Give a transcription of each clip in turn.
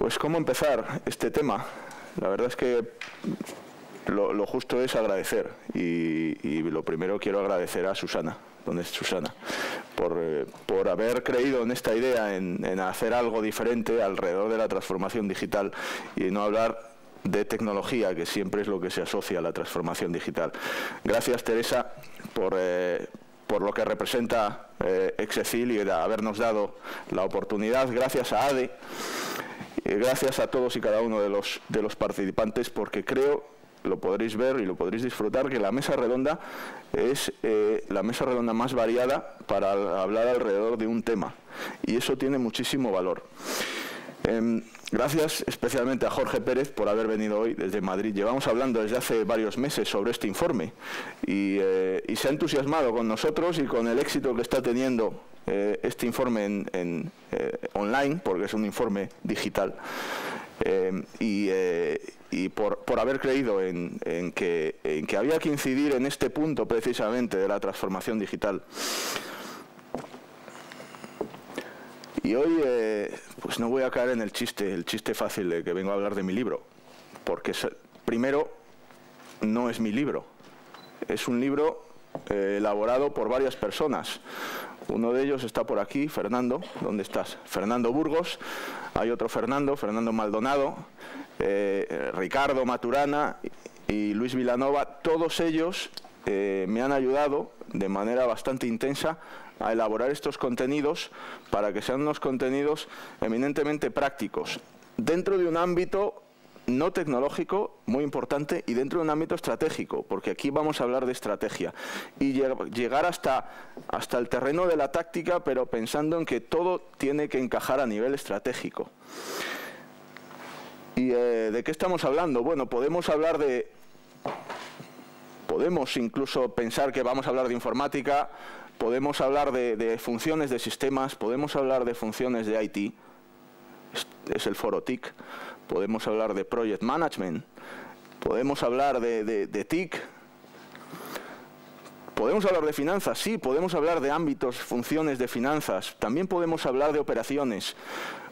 Pues cómo empezar este tema. La verdad es que lo justo es agradecer y lo primero quiero agradecer a Susana. ¿Dónde es Susana? Por haber creído en esta idea, en hacer algo diferente alrededor de la transformación digital y no hablar de tecnología, que siempre es lo que se asocia a la transformación digital. Gracias, Teresa, por lo que representa Excecil y de habernos dado la oportunidad. Gracias a ADE, gracias a todos y cada uno de los participantes, porque creo, lo podréis ver y lo podréis disfrutar, que la mesa redonda es la mesa redonda más variada para hablar alrededor de un tema, y eso tiene muchísimo valor. Gracias especialmente a Jorge Pérez por haber venido hoy desde Madrid. Llevamos hablando desde hace varios meses sobre este informe y se ha entusiasmado con nosotros y con el éxito que está teniendo este informe online, porque es un informe digital, y por haber creído en que había que incidir en este punto precisamente de la transformación digital. Y hoy pues no voy a caer en el chiste fácil de que vengo a hablar de mi libro, porque primero no es mi libro, es un libro elaborado por varias personas. Uno de ellos está por aquí, Fernando. ¿Dónde estás? Fernando Burgos. Hay otro Fernando Maldonado, Ricardo Maturana y Luis Vilanova. Todos ellos me han ayudado de manera bastante intensa a elaborar estos contenidos para que sean unos contenidos eminentemente prácticos, dentro de un ámbito no tecnológico muy importante y dentro de un ámbito estratégico, porque aquí vamos a hablar de estrategia y llegar hasta el terreno de la táctica, pero pensando en que todo tiene que encajar a nivel estratégico. ¿Y de qué estamos hablando? Bueno, podemos incluso pensar que vamos a hablar de informática, podemos hablar de funciones de sistemas, podemos hablar de funciones de IT, es el foro TIC, podemos hablar de Project Management, podemos hablar de TIC, podemos hablar de finanzas, sí, podemos hablar de ámbitos, funciones de finanzas, también podemos hablar de operaciones,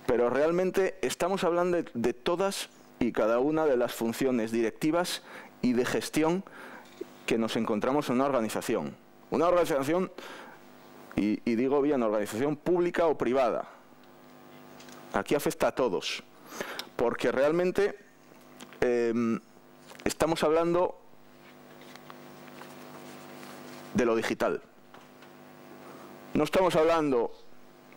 pero realmente estamos hablando de todas y cada una de las funciones directivas y de gestión que nos encontramos en una organización. Una organización, y digo bien, organización pública o privada. Aquí afecta a todos, porque realmente estamos hablando de lo digital. No estamos hablando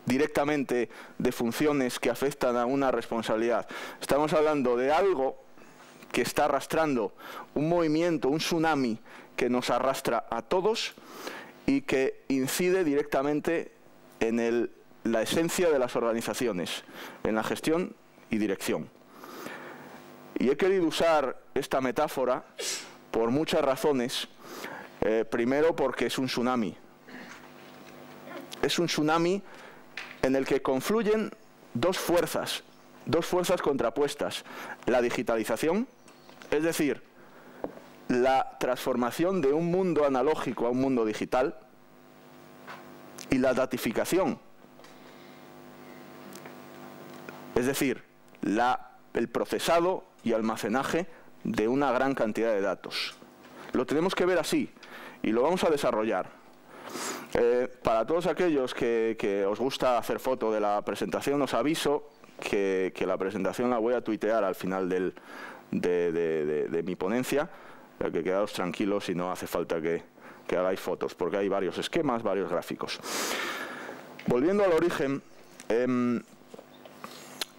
directamente de funciones que afectan a una responsabilidad. Estamos hablando de algo que está arrastrando un movimiento, un tsunami que nos arrastra a todos y que incide directamente en la esencia de las organizaciones, en la gestión y dirección. Y he querido usar esta metáfora por muchas razones. Primero, porque es un tsunami. Es un tsunami en el que confluyen dos fuerzas contrapuestas. La digitalización, es decir, la transformación de un mundo analógico a un mundo digital, y la datificación, es decir, el procesado y almacenaje de una gran cantidad de datos. Lo tenemos que ver así y lo vamos a desarrollar. Para todos aquellos que os gusta hacer foto de la presentación, os aviso que la presentación la voy a tuitear al final de mi ponencia, para que quedaos tranquilos y no hace falta que hagáis fotos, porque hay varios esquemas, varios gráficos. Volviendo al origen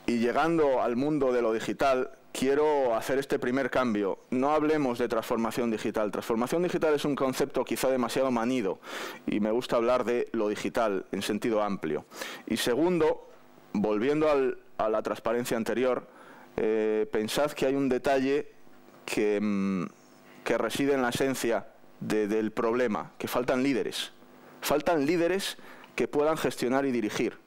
y llegando al mundo de lo digital, quiero hacer este primer cambio. No hablemos de transformación digital. Transformación digital es un concepto quizá demasiado manido y me gusta hablar de lo digital en sentido amplio. Y segundo, volviendo a la transparencia anterior, pensad que hay un detalle que reside en la esencia del problema, que faltan líderes. Faltan líderes que puedan gestionar y dirigir.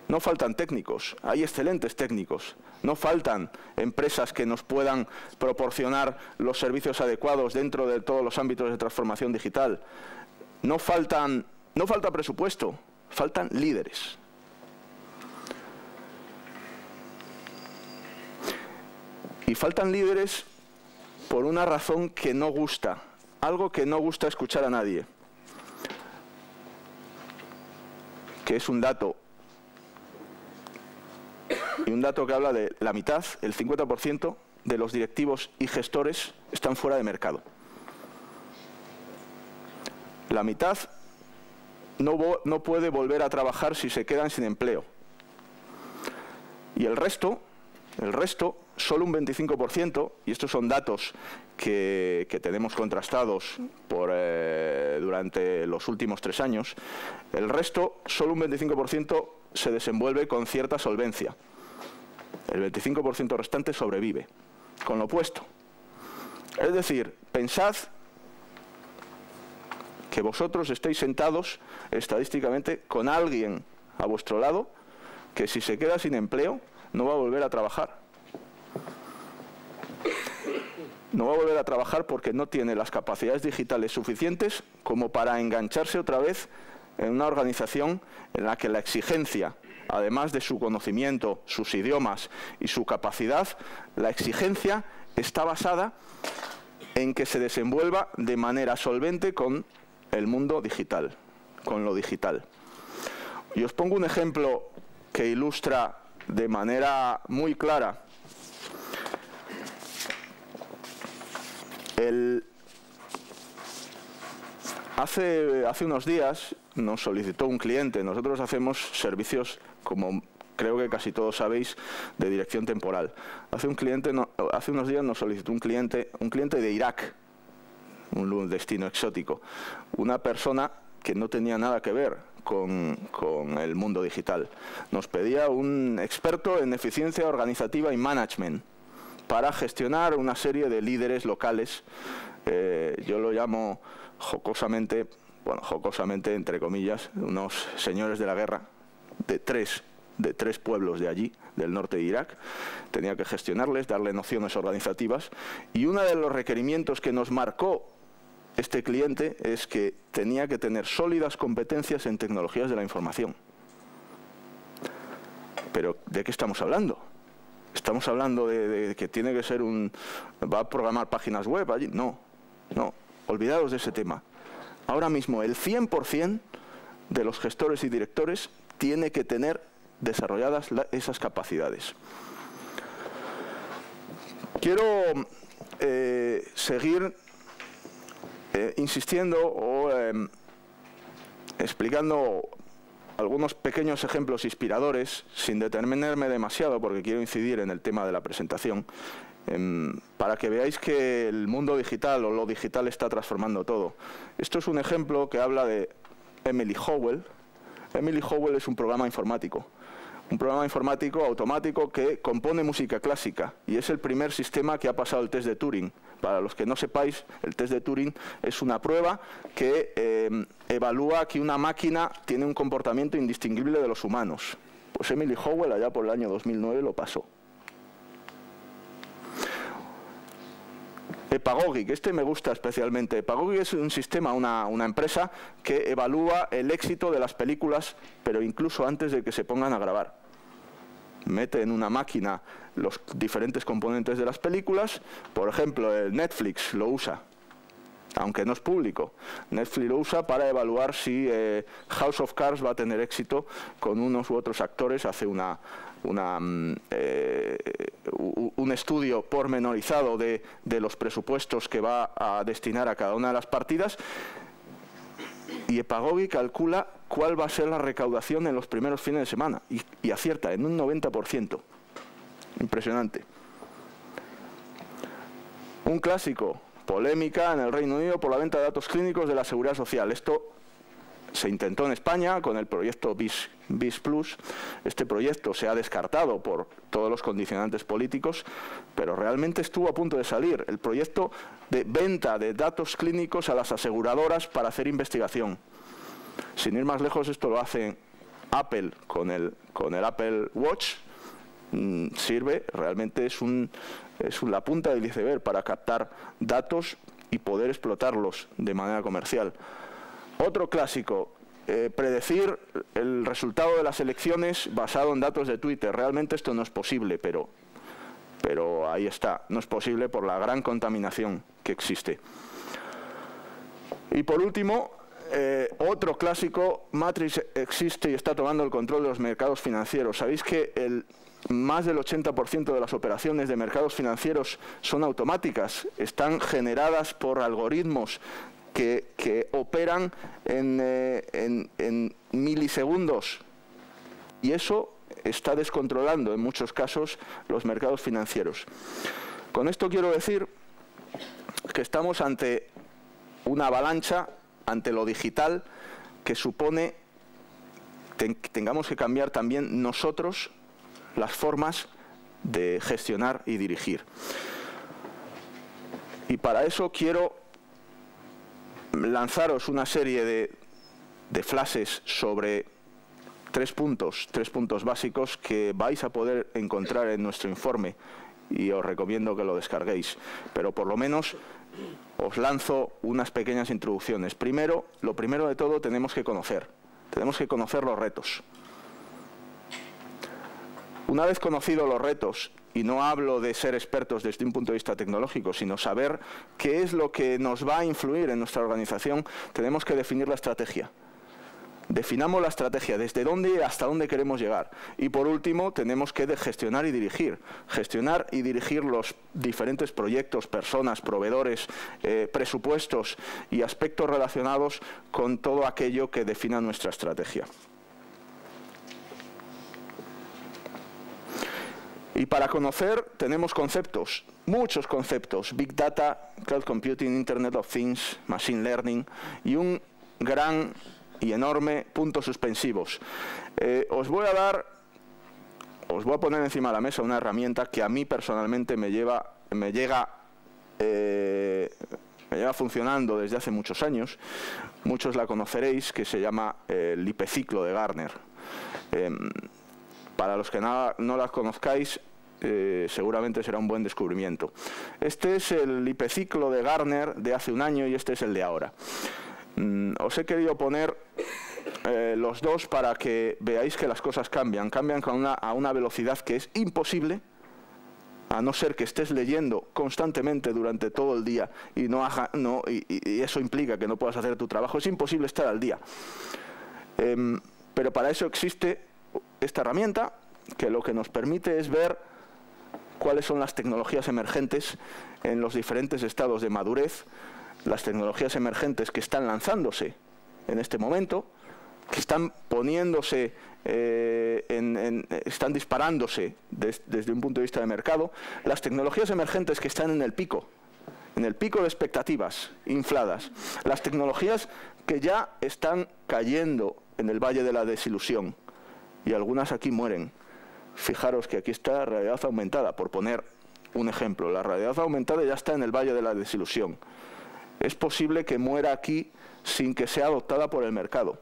No faltan técnicos, hay excelentes técnicos. No faltan empresas que nos puedan proporcionar los servicios adecuados dentro de todos los ámbitos de transformación digital. No falta presupuesto, faltan líderes. Y faltan líderes por una razón que no gusta, algo que no gusta escuchar a nadie, que es un dato, y un dato que habla de la mitad, el 50% de los directivos y gestores están fuera de mercado. La mitad no puede volver a trabajar si se quedan sin empleo. Y el resto, solo un 25%, y estos son datos que tenemos contrastados durante los últimos 3 años, el resto, solo un 25% se desenvuelve con cierta solvencia. El 25% restante sobrevive, con lo opuesto. Es decir, pensad que vosotros estéis sentados estadísticamente con alguien a vuestro lado que si se queda sin empleo no va a volver a trabajar. No va a volver a trabajar porque no tiene las capacidades digitales suficientes como para engancharse otra vez en una organización en la que la exigencia, además de su conocimiento, sus idiomas y su capacidad, la exigencia está basada en que se desenvuelva de manera solvente con el mundo digital, con lo digital. Y os pongo un ejemplo que ilustra de manera muy clara hace unos días nos solicitó un cliente. Nosotros hacemos servicios, como creo que casi todos sabéis, de dirección temporal. Hace unos días nos solicitó un cliente de Irak, un destino exótico, una persona que no tenía nada que ver con el mundo digital. Nos pedía un experto en eficiencia organizativa y management para gestionar una serie de líderes locales. Yo lo llamo jocosamente, bueno, jocosamente entre comillas, unos señores de la guerra de tres pueblos de allí, del norte de Irak. Tenía que gestionarles, darle nociones organizativas, y uno de los requerimientos que nos marcó este cliente es que tenía que tener sólidas competencias en tecnologías de la información. Pero ¿de qué estamos hablando? ¿Estamos hablando de que tiene que ser va a programar páginas web allí? No, no, olvidaos de ese tema. Ahora mismo el 100% de los gestores y directores tiene que tener desarrolladas esas capacidades. Quiero seguir insistiendo o explicando algunos pequeños ejemplos inspiradores, sin detenerme demasiado porque quiero incidir en el tema de la presentación, para que veáis que el mundo digital o lo digital está transformando todo. Esto es un ejemplo que habla de Emily Howell. Emily Howell es un programa informático automático que compone música clásica, y es el primer sistema que ha pasado el test de Turing. Para los que no sepáis, el test de Turing es una prueba que evalúa que una máquina tiene un comportamiento indistinguible de los humanos. Pues Emily Howell allá por el año 2009 lo pasó. Epagogic, este me gusta especialmente. Epagogic es un sistema, una empresa que evalúa el éxito de las películas, pero incluso antes de que se pongan a grabar. Mete en una máquina los diferentes componentes de las películas. Por ejemplo, el Netflix lo usa, aunque no es público. Netflix lo usa para evaluar si House of Cards va a tener éxito con unos u otros actores. Hace un estudio pormenorizado de los presupuestos que va a destinar a cada una de las partidas, y Epagogic calcula cuál va a ser la recaudación en los primeros fines de semana, y acierta en un 90%. Impresionante. Un clásico, polémica en el Reino Unido por la venta de datos clínicos de la Seguridad Social. Esto se intentó en España con el proyecto BIS Plus. Este proyecto se ha descartado por todos los condicionantes políticos, pero realmente estuvo a punto de salir. El proyecto de venta de datos clínicos a las aseguradoras para hacer investigación. Sin ir más lejos, esto lo hace Apple con el Apple Watch. Sirve, realmente es la punta del iceberg para captar datos y poder explotarlos de manera comercial. Otro clásico, predecir el resultado de las elecciones basado en datos de Twitter. Realmente esto no es posible, pero pero ahí está. No es posible por la gran contaminación que existe. Y por último, otro clásico, Matrix existe y está tomando el control de los mercados financieros. ¿Sabéis que más del 80% de las operaciones de mercados financieros son automáticas? Están generadas por algoritmos que operan en milisegundos. Y eso está descontrolando en muchos casos los mercados financieros. Con esto quiero decir que estamos ante una avalancha, ante lo digital, que supone que tengamos que cambiar también nosotros las formas de gestionar y dirigir. Y para eso quiero lanzaros una serie de flashes sobre tres puntos básicos que vais a poder encontrar en nuestro informe, y os recomiendo que lo descarguéis, pero por lo menos os lanzo unas pequeñas introducciones. Primero, lo primero de todo, tenemos que conocer los retos. Una vez conocidos los retos, y no hablo de ser expertos desde un punto de vista tecnológico, sino saber qué es lo que nos va a influir en nuestra organización, tenemos que definir la estrategia. Definamos la estrategia, desde dónde hasta dónde queremos llegar. Y por último, tenemos que gestionar y dirigir. Gestionar y dirigir los diferentes proyectos, personas, proveedores, presupuestos y aspectos relacionados con todo aquello que defina nuestra estrategia. Y para conocer tenemos conceptos, muchos conceptos: Big Data, Cloud Computing, Internet of Things, Machine Learning y un gran y enorme puntos suspensivos. Os voy a poner encima de la mesa una herramienta que a mí personalmente me llega funcionando desde hace muchos años. Muchos la conoceréis, que se llama el IP-ciclo de Gartner. Para los que no la conozcáis, seguramente será un buen descubrimiento. Este es el IP-ciclo de Gartner de hace un año y este es el de ahora. Os he querido poner los dos para que veáis que las cosas cambian a una velocidad que es imposible, a no ser que estés leyendo constantemente durante todo el día y eso implica que no puedas hacer tu trabajo. Es imposible estar al día. Pero para eso existe esta herramienta, que lo que nos permite es ver cuáles son las tecnologías emergentes en los diferentes estados de madurez, las tecnologías emergentes que están lanzándose en este momento, que están poniéndose, están disparándose desde un punto de vista de mercado, las tecnologías emergentes que están en el pico de expectativas infladas, las tecnologías que ya están cayendo en el valle de la desilusión, y algunas aquí mueren. Fijaros que aquí está la realidad aumentada, por poner un ejemplo. La realidad aumentada ya está en el valle de la desilusión. Es posible que muera aquí sin que sea adoptada por el mercado.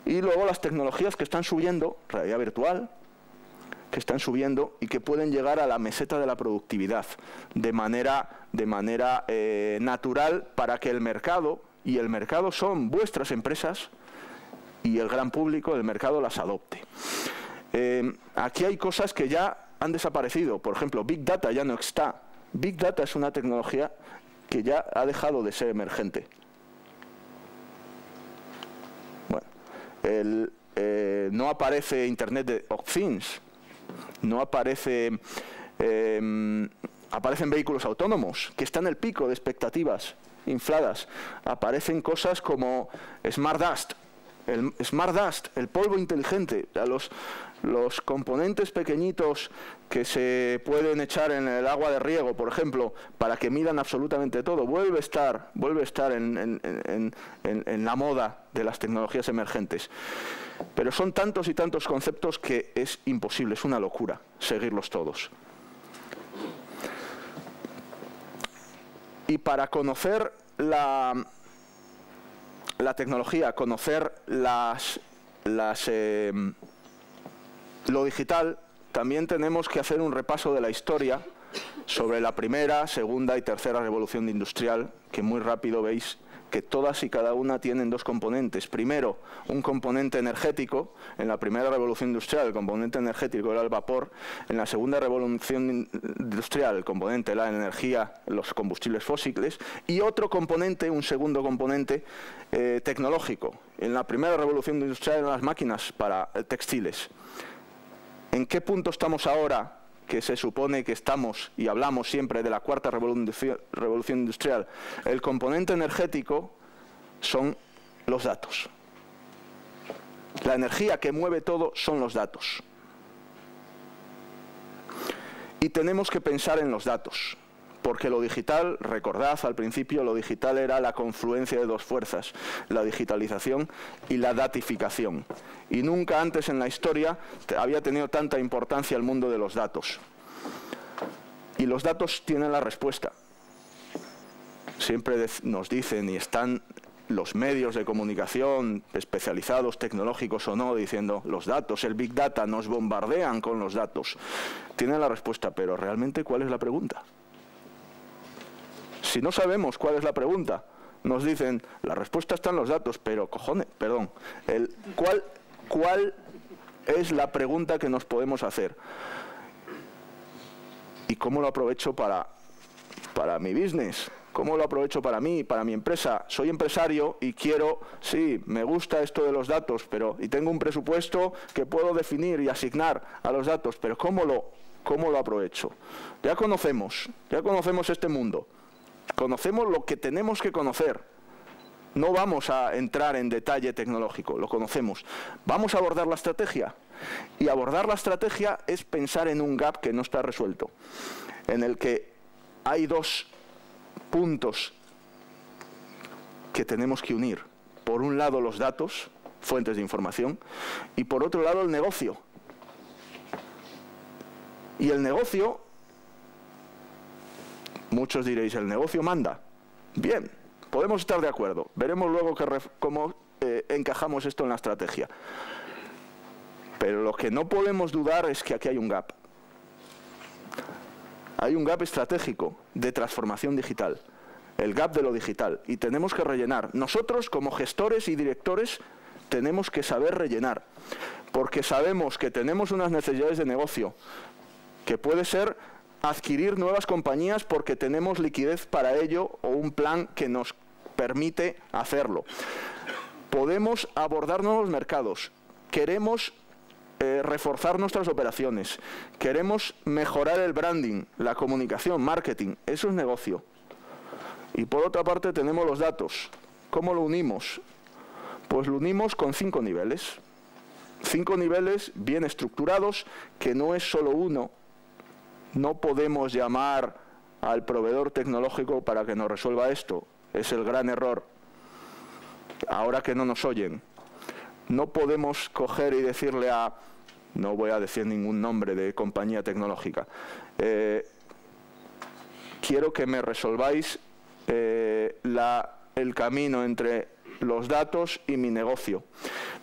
Y luego las tecnologías que están subiendo, realidad virtual, que están subiendo y que pueden llegar a la meseta de la productividad de manera natural, para que el mercado, y el mercado son vuestras empresas y el gran público, el mercado las adopte. Aquí hay cosas que ya han desaparecido. Por ejemplo, Big Data ya no está. Big Data es una tecnología que ya ha dejado de ser emergente. Bueno, no aparece Internet of Things, no aparece, aparecen vehículos autónomos, que están en el pico de expectativas infladas. Aparecen cosas como Smart Dust, el polvo inteligente, los componentes pequeñitos que se pueden echar en el agua de riego, por ejemplo, para que midan absolutamente todo. Vuelve a estar en la moda de las tecnologías emergentes. Pero son tantos y tantos conceptos que es imposible, es una locura seguirlos todos. Y para conocer la tecnología, conocer lo digital, también tenemos que hacer un repaso de la historia sobre la primera, segunda y tercera revolución industrial, que muy rápido veis que todas y cada una tienen dos componentes. Primero, un componente energético. En la primera revolución industrial el componente energético era el vapor. En la segunda revolución industrial el componente era la energía, los combustibles fósiles. Y otro componente, un segundo componente tecnológico. En la primera revolución industrial eran las máquinas para textiles. ¿En qué punto estamos ahora, que se supone que estamos, y hablamos siempre de la cuarta revolución industrial? El componente energético son los datos. La energía que mueve todo son los datos. Y tenemos que pensar en los datos, porque lo digital, recordad al principio, lo digital era la confluencia de dos fuerzas, la digitalización y la datificación. Y nunca antes en la historia había tenido tanta importancia el mundo de los datos. Y los datos tienen la respuesta. Siempre nos dicen, y están los medios de comunicación, especializados, tecnológicos o no, diciendo los datos, el Big Data, nos bombardean con los datos. Tienen la respuesta, pero realmente, ¿cuál es la pregunta? Si no sabemos cuál es la pregunta, nos dicen, la respuesta está en los datos, pero cojones, perdón, ¿cuál es la pregunta que nos podemos hacer? ¿Y cómo lo aprovecho para mi business? ¿Cómo lo aprovecho para mí, para mi empresa? Soy empresario y quiero, sí, me gusta esto de los datos, y tengo un presupuesto que puedo definir y asignar a los datos, pero ¿cómo lo aprovecho? Ya conocemos este mundo, conocemos lo que tenemos que conocer. No vamos a entrar en detalle tecnológico, lo conocemos. Vamos a abordar la estrategia. Y abordar la estrategia es pensar en un gap que no está resuelto, en el que hay dos puntos que tenemos que unir. Por un lado los datos, fuentes de información, y por otro lado el negocio. Y el negocio, muchos diréis, el negocio manda. Bien, podemos estar de acuerdo. Veremos luego cómo encajamos esto en la estrategia. Pero lo que no podemos dudar es que aquí hay un gap. Hay un gap estratégico de transformación digital. El gap de lo digital. Y tenemos que rellenar. Nosotros, como gestores y directores, tenemos que saber rellenar. Porque sabemos que tenemos unas necesidades de negocio, que puede ser adquirir nuevas compañías porque tenemos liquidez para ello o un plan que nos permite hacerlo. Podemos abordar nuevos mercados. Queremos reforzar nuestras operaciones. Queremos mejorar el branding, la comunicación, marketing. Eso es negocio. Y por otra parte tenemos los datos. ¿Cómo lo unimos? Pues lo unimos con 5 niveles. 5 niveles bien estructurados, que no es solo uno. No podemos llamar al proveedor tecnológico para que nos resuelva esto. Es el gran error. Ahora que no nos oyen. No podemos coger y decirle a... No voy a decir ningún nombre de compañía tecnológica. Quiero que me resolváis el camino entre los datos y mi negocio.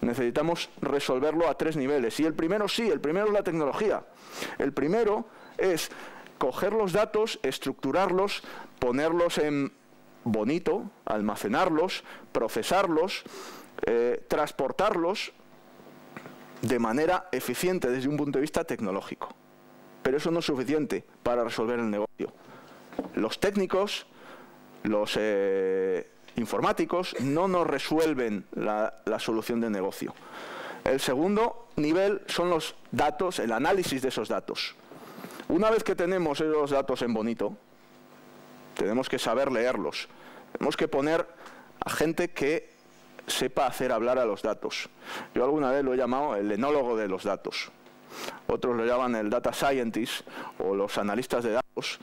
Necesitamos resolverlo a 3 niveles. Y el primero sí, el primero es la tecnología. El primero es coger los datos, estructurarlos, ponerlos en bonito, almacenarlos, procesarlos, transportarlos de manera eficiente desde un punto de vista tecnológico. Pero eso no es suficiente para resolver el negocio. Los técnicos, los informáticos no nos resuelven la solución de negocio. El segundo nivel son los datos, el análisis de esos datos. Una vez que tenemos esos datos en bonito, tenemos que saber leerlos. Tenemos que poner a gente que sepa hacer hablar a los datos. Yo alguna vez lo he llamado el enólogo de los datos. Otros lo llaman el data scientist o los analistas de datos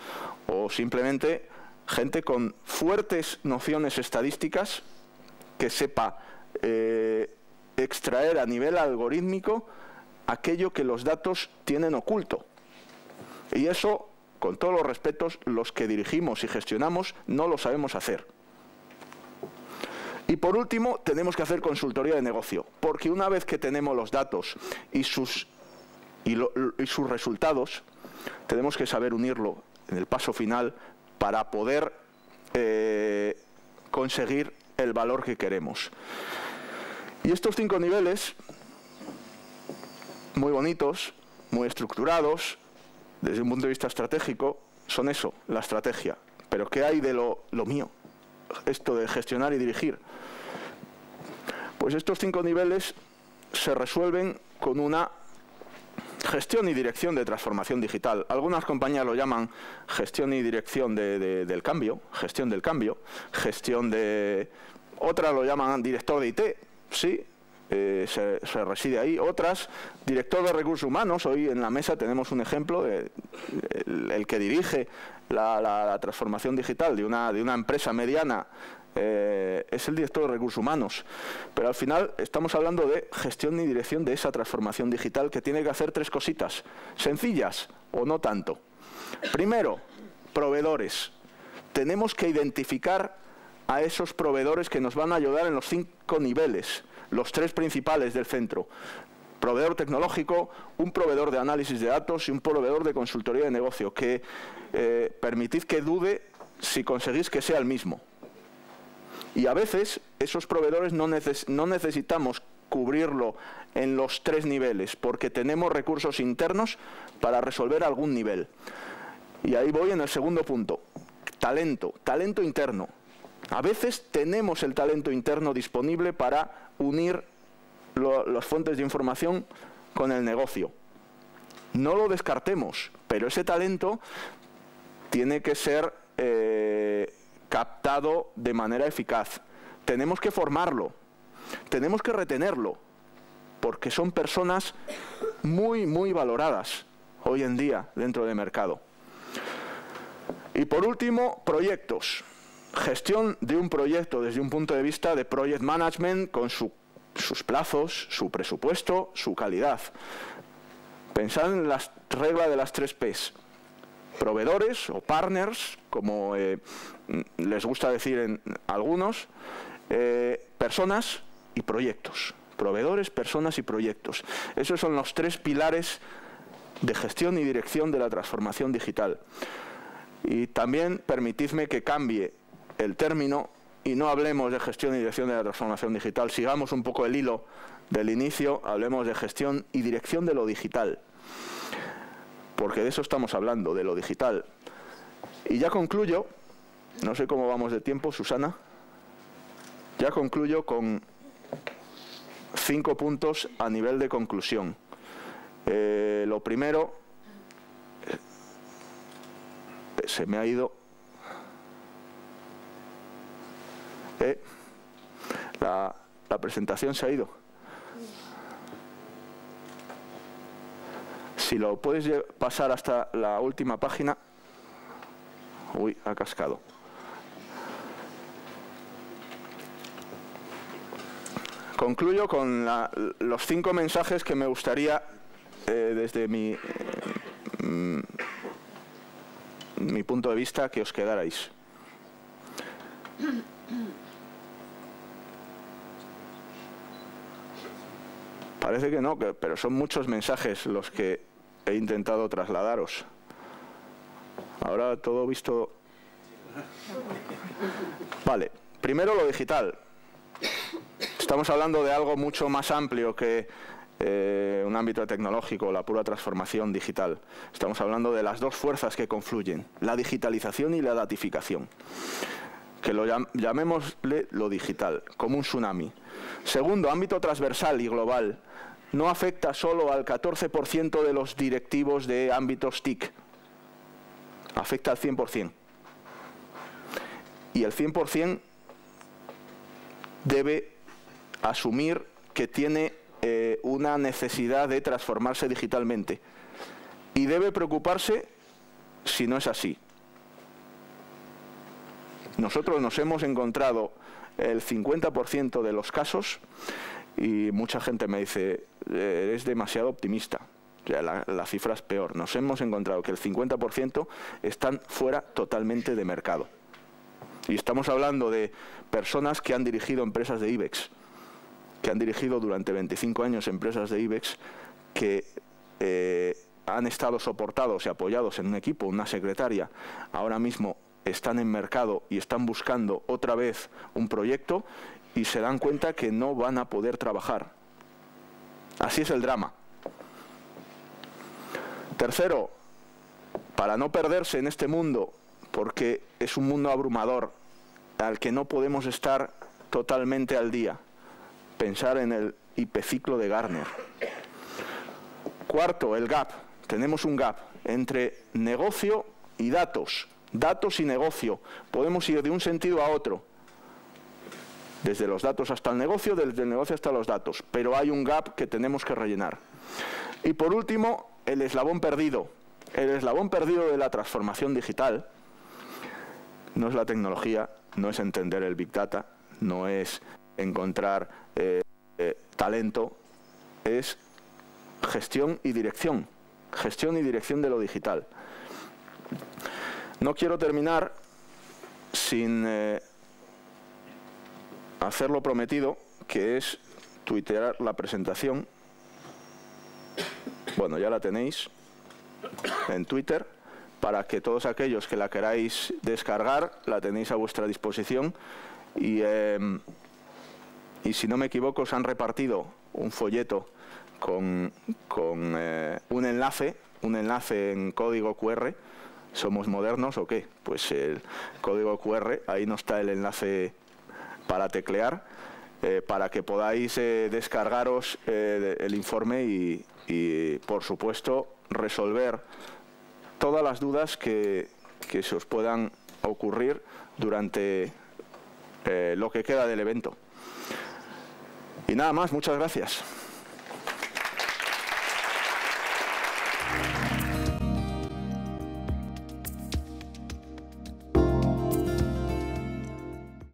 o simplemente gente con fuertes nociones estadísticas que sepa extraer a nivel algorítmico aquello que los datos tienen oculto. Y eso, con todos los respetos, los que dirigimos y gestionamos no lo sabemos hacer. Y por último, tenemos que hacer consultoría de negocio, porque una vez que tenemos los datos y sus resultados, tenemos que saber unirlo en el paso final para poder conseguir el valor que queremos. Y estos 5 niveles, muy bonitos, muy estructurados, desde un punto de vista estratégico, son eso, la estrategia. Pero ¿qué hay de lo mío? Esto de gestionar y dirigir. Pues estos 5 niveles se resuelven con una gestión y dirección de transformación digital. Algunas compañías lo llaman gestión y dirección del cambio, gestión del cambio, gestión de... Otras lo llaman director de IT, sí, se reside ahí. Otras, director de recursos humanos. Hoy en la mesa tenemos un ejemplo de el que dirige la transformación digital de una empresa mediana. Es el director de recursos humanos, pero al final estamos hablando de gestión y dirección de esa transformación digital que tiene que hacer 3 cositas, sencillas o no tanto. Primero, proveedores. Tenemos que identificar a esos proveedores que nos van a ayudar en los 5 niveles, los 3 principales del centro. Proveedor tecnológico, un proveedor de análisis de datos y un proveedor de consultoría de negocio, que permitid que dude si conseguís que sea el mismo. Y a veces esos proveedores no necesitamos cubrirlo en los 3 niveles, porque tenemos recursos internos para resolver algún nivel. Y ahí voy en el segundo punto. Talento interno. A veces tenemos el talento interno disponible para unir las fuentes de información con el negocio. No lo descartemos, pero ese talento tiene que ser captado de manera eficaz. Tenemos que formarlo, tenemos que retenerlo, porque son personas muy, muy valoradas hoy en día dentro del mercado. Y por último, proyectos. Gestión de un proyecto desde un punto de vista de project management, con sus plazos, su presupuesto, su calidad. Pensad en la regla de las 3 Ps. Proveedores o partners, como les gusta decir en algunos, personas y proyectos. Proveedores, personas y proyectos. Esos son los 3 pilares de gestión y dirección de la transformación digital. Y también permitidme que cambie el término y no hablemos de gestión y dirección de la transformación digital. Sigamos un poco el hilo del inicio, hablemos de gestión y dirección de lo digital. Porque de eso estamos hablando, de lo digital. Y ya concluyo, no sé cómo vamos de tiempo, Susana, ya concluyo con 5 puntos a nivel de conclusión. Lo primero, se me ha ido la presentación, se ha ido. Si lo puedes pasar hasta la última página. Uy, ha cascado. Concluyo con los 5 mensajes que me gustaría, desde mi punto de vista, que os quedarais. Parece que no, pero son muchos mensajes los que he intentado trasladaros. Ahora todo visto... Vale, primero lo digital. Estamos hablando de algo mucho más amplio que un ámbito tecnológico, la pura transformación digital. Estamos hablando de las 2 fuerzas que confluyen, la digitalización y la datificación. Que lo llamémosle lo digital, como un tsunami. Segundo, ámbito transversal y global. No afecta solo al 14% de los directivos de ámbitos TIC. Afecta al 100%. Y el 100% debe asumir que tiene una necesidad de transformarse digitalmente. Y debe preocuparse si no es así. Nosotros nos hemos encontrado el 50% de los casos y mucha gente me dice, eres demasiado optimista. O sea, la cifra es peor. Nos hemos encontrado que el 50% están fuera totalmente de mercado. Y estamos hablando de personas que han dirigido empresas de IBEX, que han dirigido durante 25 años empresas de IBEX, que han estado soportados y apoyados en un equipo, una secretaria. Ahora mismo están en mercado y están buscando otra vez un proyecto y se dan cuenta que no van a poder trabajar. Así es el drama. Tercero, para no perderse en este mundo, porque es un mundo abrumador, al que no podemos estar totalmente al día, pensar en el hipociclo de Gartner. Cuarto, el gap. Tenemos un gap entre negocio y datos. Datos y negocio. Podemos ir de un sentido a otro. Desde los datos hasta el negocio, desde el negocio hasta los datos. Pero hay un gap que tenemos que rellenar. Y por último, el eslabón perdido. El eslabón perdido de la transformación digital no es la tecnología, no es entender el Big Data, no es encontrar talento, es gestión y dirección de lo digital. No quiero terminar sin hacer lo prometido, que es tuitear la presentación. Bueno, ya la tenéis en Twitter, para que todos aquellos que la queráis descargar, la tenéis a vuestra disposición. Y si no me equivoco, os han repartido un folleto con un enlace en código QR. ¿Somos modernos o qué? Pues el código QR, ahí no está el enlace para teclear, para que podáis descargaros el informe y, por supuesto, resolver todas las dudas que se os puedan ocurrir durante lo que queda del evento. Y nada más, muchas gracias.